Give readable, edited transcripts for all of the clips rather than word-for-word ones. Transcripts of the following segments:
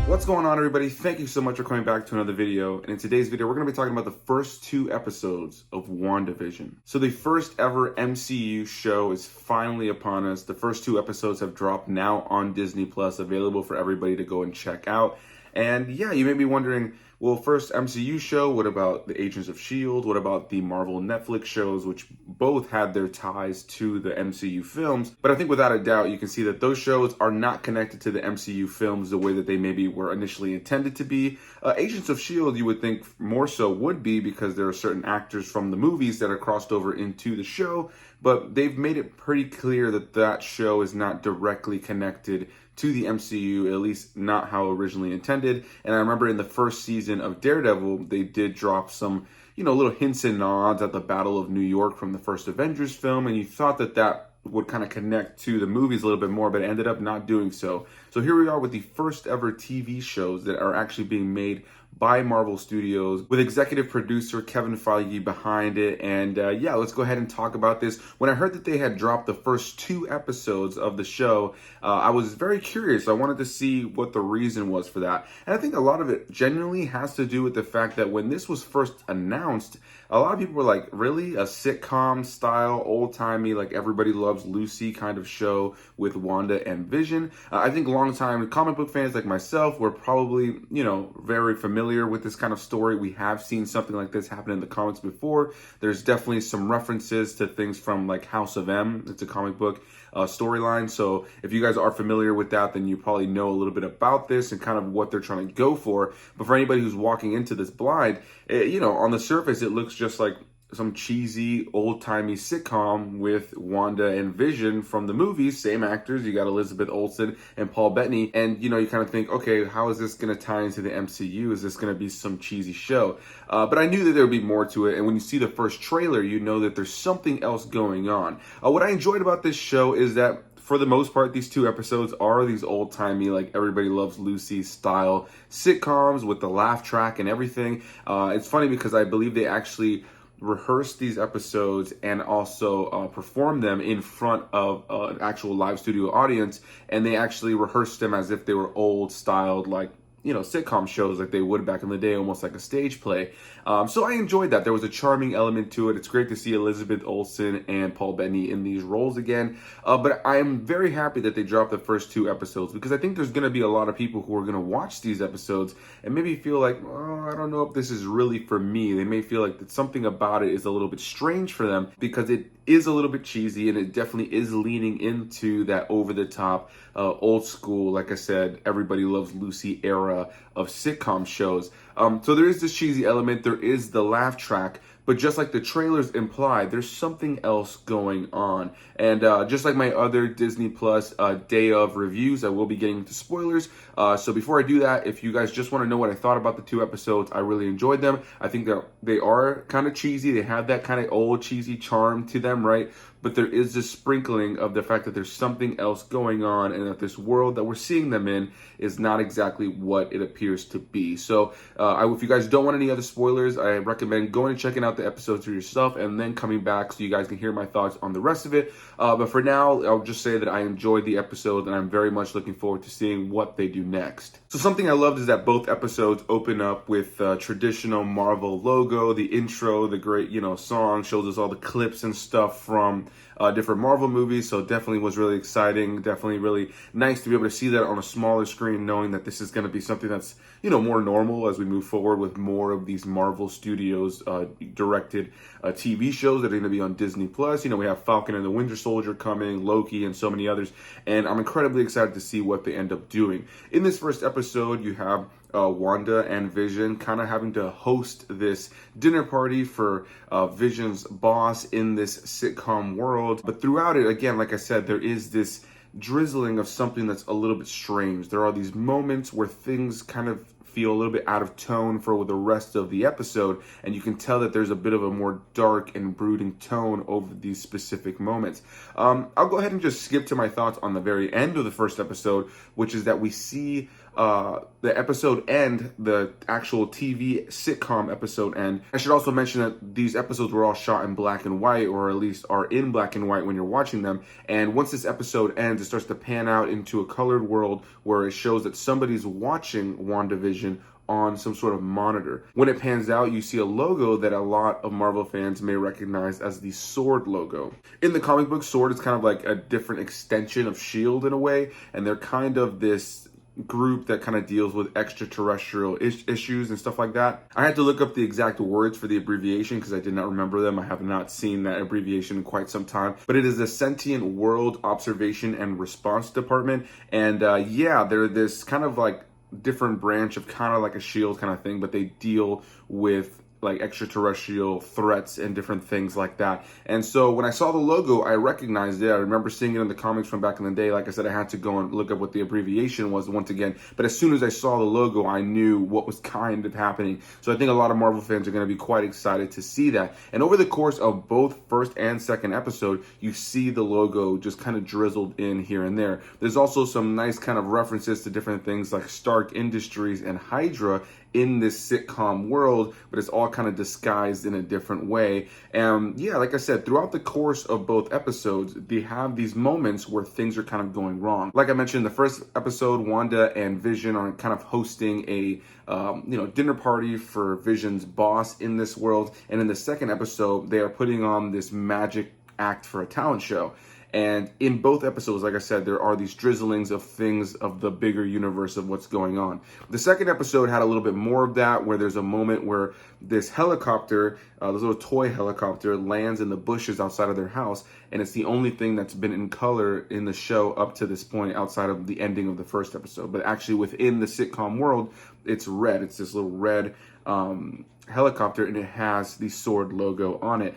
What's going on, everybody? Thank you so much for coming back to another video. And in today's video, we're going to be talking about the first 2 episodes of WandaVision. So the first ever MCU show is finally upon us. The first 2 episodes have dropped now on Disney Plus, available for everybody to go and check out. And yeah, you may be wondering, well, first MCU show, what about the Agents of S.H.I.E.L.D? What about the Marvel Netflix shows, which both had their ties to the MCU films? But I think without a doubt, you can see that those shows are not connected to the MCU films the way that they maybe were initially intended to be. Agents of S.H.I.E.L.D, you would think more so would be, because there are certain actors from the movies that are crossed over into the show, but they've made it pretty clear that that show is not directly connected to the MCU, at least not how originally intended. And I remember in the first season of Daredevil, they did drop some, little hints and nods at the Battle of New York from the first Avengers film, and you thought that that would kind of connect to the movies a little bit more, but it ended up not doing so. So here we are with the first ever TV shows that are actually being made by Marvel Studios, with executive producer Kevin Feige behind it. And yeah, let's go ahead and talk about this. When I heard that they had dropped the first 2 episodes of the show, I was very curious. I wanted to see what the reason was for that. And I think a lot of it genuinely has to do with the fact that when this was first announced, a lot of people were like, really? A sitcom style, old-timey, like Everybody Loves Lucy kind of show with Wanda and Vision? I think long-time comic book fans like myself were probably, very familiar with this kind of story. We have seen something like this happen in the comics before. There's definitely some references to things from like House of M. It's a comic book storyline. So if you guys are familiar with that, then you probably know a little bit about this and kind of what they're trying to go for. But for anybody who's walking into this blind, on the surface, it looks just like some cheesy old-timey sitcom with Wanda and Vision from the movies, same actors. You got Elizabeth Olsen and Paul Bettany, and you kind of think, okay, how is this going to tie into the MCU? Is this going to be some cheesy show? But I knew that there would be more to it, and when you see the first trailer, you know that there's something else going on. What I enjoyed about this show is that for the most part, these 2 episodes are these old-timey, like Everybody Loves Lucy style sitcoms with the laugh track and everything. It's funny because I believe they actually rehearse these episodes and also perform them in front of an actual live studio audience, and they actually rehearse them as if they were old styled, like sitcom shows like they would back in the day, almost like a stage play. So I enjoyed that. There was a charming element to it. It's great to see Elizabeth Olsen and Paul Bettany in these roles again. But I am very happy that they dropped the first 2 episodes, because I think there's going to be a lot of people who are going to watch these episodes and maybe feel like, oh, I don't know if this is really for me. They may feel like that something about it is a little bit strange for them, because it is a little bit cheesy, and it definitely is leaning into that over-the-top, old school, like I said, Everybody Loves Lucy era of sitcom shows. So there is this cheesy element, there is the laugh track, but just like the trailers imply, there's something else going on. And just like my other Disney Plus day of reviews, I will be getting into spoilers. So before I do that, if you guys just want to know what I thought about the 2 episodes, I really enjoyed them. I think that they are kind of cheesy. They have that kind of old cheesy charm to them, right? But there is this sprinkling of the fact that there's something else going on, and that this world that we're seeing them in is not exactly what it appears to be. So if you guys don't want any other spoilers, I recommend going and checking out the episodes for yourself and then coming back so you guys can hear my thoughts on the rest of it. But for now, I'll just say that I enjoyed the episode, and I'm very much looking forward to seeing what they do next. So something I loved is that both episodes open up with traditional Marvel logo, the intro, the great, song, shows us all the clips and stuff from different Marvel movies. So definitely was really exciting. Definitely really nice to be able to see that on a smaller screen, knowing that this is going to be something that's, more normal as we move forward with more of these Marvel Studios directed TV shows that are going to be on Disney Plus. We have Falcon and the Winter Soldier coming, Loki, and so many others. And I'm incredibly excited to see what they end up doing. In this first episode, you have Wanda and Vision kind of having to host this dinner party for Vision's boss in this sitcom world. But throughout it, again, like I said, there is this drizzling of something that's a little bit strange. There are these moments where things kind of feel a little bit out of tone for the rest of the episode, and you can tell that there's a bit of a more dark and brooding tone over these specific moments. I'll go ahead and just skip to my thoughts on the very end of the first episode, which is that we see the episode end, the actual TV sitcom episode end. I should also mention that these episodes were all shot in black and white, or at least are in black and white when you're watching them. And once this episode ends, it starts to pan out into a colored world where it shows that somebody's watching WandaVision on some sort of monitor. When it pans out, you see a logo that a lot of Marvel fans may recognize as the S.W.O.R.D logo. In the comic book, S.W.O.R.D is kind of like a different extension of S.H.I.E.L.D in a way, and they're kind of this group that kind of deals with extraterrestrial issues and stuff like that. I had to look up the exact words for the abbreviation because I did not remember them. I have not seen that abbreviation in quite some time, but it is the Sentient World Observation and Response Department. And yeah, they're this kind of like different branch of kind of like a S.H.I.E.L.D kind of thing, but they deal with like extraterrestrial threats and different things like that. And so when I saw the logo, I recognized it. I remember seeing it in the comics from back in the day. Like I said, I had to go and look up what the abbreviation was once again. But as soon as I saw the logo, I knew what was kind of happening. So I think a lot of Marvel fans are going to be quite excited to see that. And over the course of both first and second episode, you see the logo just kind of drizzled in here and there. There's also some nice kind of references to different things like Stark Industries and Hydra in this sitcom world, but it's all kind of disguised in a different way. And yeah, like I said, throughout the course of both episodes, they have these moments where things are kind of going wrong. Like I mentioned, in the first episode, Wanda and Vision are kind of hosting a dinner party for Vision's boss in this world. And in the second episode, they are putting on this magic act for a talent show. And in both episodes, like I said, there are these drizzlings of things of the bigger universe of what's going on. The second episode had a little bit more of that, where there's a moment where this helicopter, this little toy helicopter, lands in the bushes outside of their house. And it's the only thing that's been in color in the show up to this point outside of the ending of the first episode. But actually within the sitcom world, it's red. It's this little red helicopter, and it has the S.W.O.R.D logo on it.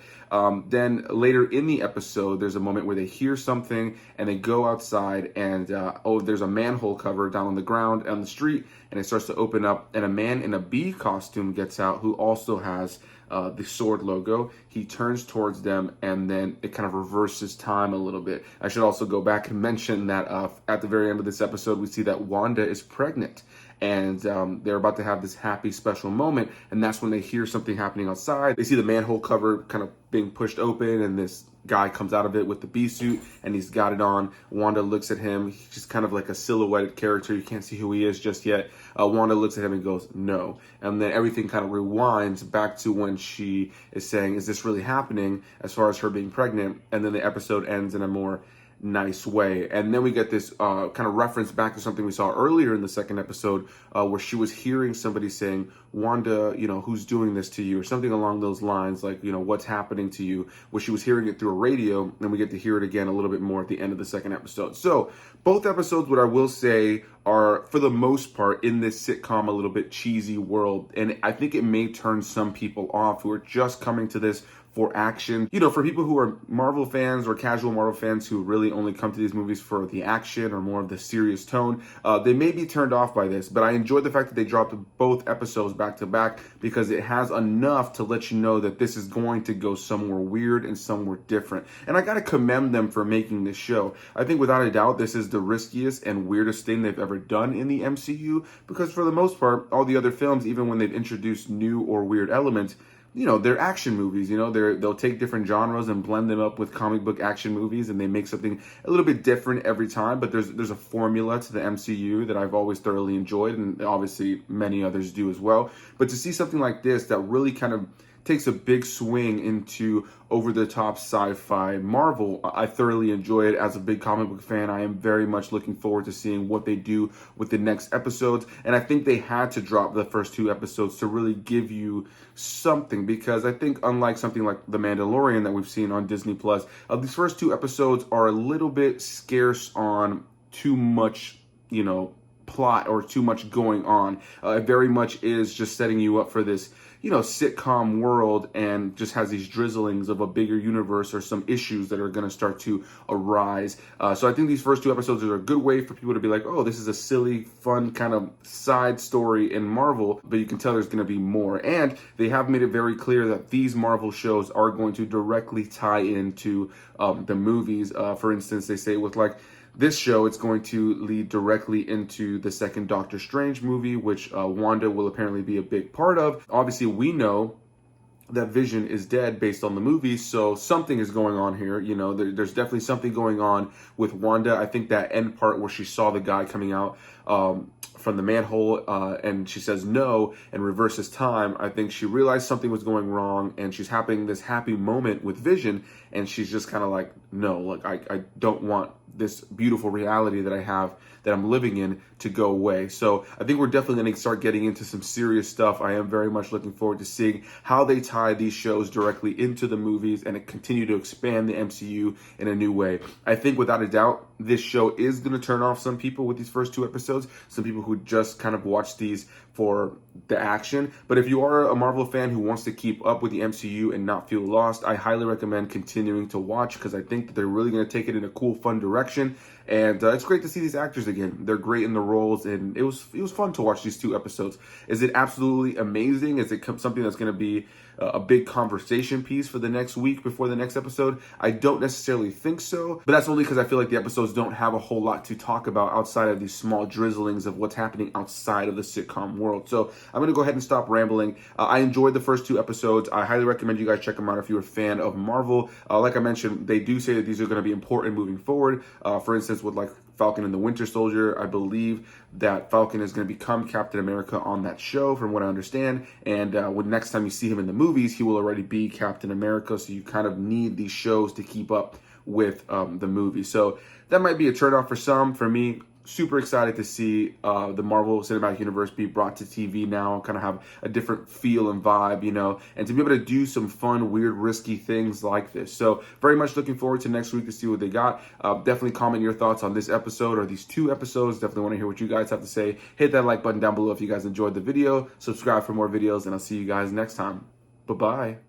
Then later in the episode, there's a moment where they hear something and they go outside, and there's a manhole cover down on the ground on the street, and it starts to open up, and a man in a bee costume gets out who also has the S.W.O.R.D logo. He turns towards them, and then it kind of reverses time a little bit. I should also go back and mention that at the very end of this episode, we see that Wanda is pregnant, and they're about to have this happy special moment, and that's when they hear something happening outside. They see the manhole cover kind of being pushed open, and this guy comes out of it with the bee suit, and he's got it on. Wanda looks at him. He's just kind of like a silhouetted character. You can't see who he is just yet. Wanda looks at him and goes, no. And then everything kind of rewinds back to when she is saying, is this really happening, as far as her being pregnant? And then the episode ends in a more nice way. And then we get this kind of reference back to something we saw earlier in the second episode, where she was hearing somebody saying, Wanda, who's doing this to you, or something along those lines, like, what's happening to you, where she was hearing it through a radio, and we get to hear it again a little bit more at the end of the second episode. So both episodes, what I will say, are for the most part in this sitcom a little bit cheesy world, and I think it may turn some people off who are just coming to this for action. For people who are Marvel fans or casual Marvel fans who really only come to these movies for the action or more of the serious tone, they may be turned off by this, but I enjoyed the fact that they dropped both episodes back to back, because it has enough to let you know that this is going to go somewhere weird and somewhere different. And I gotta commend them for making this show. I think without a doubt, this is the riskiest and weirdest thing they've ever done in the MCU, because for the most part, all the other films, even when they've introduced new or weird elements, they're action movies. They'll take different genres and blend them up with comic book action movies, and they make something a little bit different every time. But there's a formula to the MCU that I've always thoroughly enjoyed, and obviously many others do as well. But to see something like this that really kind of takes a big swing into over-the-top sci-fi Marvel, I thoroughly enjoy it. As a big comic book fan, I am very much looking forward to seeing what they do with the next episodes. And I think they had to drop the first two episodes to really give you something, because I think unlike something like The Mandalorian that we've seen on Disney+, these first two episodes are a little bit scarce on too much, plot or too much going on. It very much is just setting you up for this, you know, sitcom world, and just has these drizzlings of a bigger universe or some issues that are going to start to arise. So I think these first 2 episodes are a good way for people to be like, oh, this is a silly, fun kind of side story in Marvel, but you can tell there's going to be more. And they have made it very clear that these Marvel shows are going to directly tie into the movies. For instance, they say with like this show, it's going to lead directly into the second Doctor Strange movie, which Wanda will apparently be a big part of. Obviously, we know that Vision is dead based on the movie, so something is going on here. You know, there's definitely something going on with Wanda. I think that end part where she saw the guy coming out from the manhole and she says no and reverses time, I think she realized something was going wrong, and she's having this happy moment with Vision, and she's just kind of like, no, like I don't want this beautiful reality that I have, that I'm living in, to go away. So I think we're definitely going to start getting into some serious stuff. I am very much looking forward to seeing how they tie these shows directly into the movies and continue to expand the MCU in a new way. I think without a doubt, this show is going to turn off some people with these first 2 episodes, some people who just kind of watch these for the action. But if you are a Marvel fan who wants to keep up with the MCU and not feel lost, I highly recommend continuing to watch, because I think that they're really going to take it in a cool, fun direction. And it's great to see these actors again. They're great in the roles, and it was fun to watch these 2 episodes. Is it absolutely amazing? Is it something that's going to be a big conversation piece for the next week before the next episode? I don't necessarily think so, but that's only because I feel like the episodes don't have a whole lot to talk about outside of these small drizzlings of what's happening outside of the sitcom world. So I'm going to go ahead and stop rambling. I enjoyed the first 2 episodes. I highly recommend you guys check them out if you're a fan of Marvel. Like I mentioned, they do say that these are going to be important moving forward. For instance, with like Falcon and the Winter Soldier, I believe that Falcon is going to become Captain America on that show, from what I understand. And when next time you see him in the movies, he will already be Captain America. So you kind of need these shows to keep up with the movie. So that might be a turnoff for some. For me, super excited to see the Marvel Cinematic Universe be brought to TV now, kind of have a different feel and vibe, you know, and to be able to do some fun, weird, risky things like this. So very much looking forward to next week to see what they got. Definitely comment your thoughts on this episode or these 2 episodes. Definitely want to hear what you guys have to say. Hit that like button down below if you guys enjoyed the video. Subscribe for more videos, and I'll see you guys next time. Bye-bye.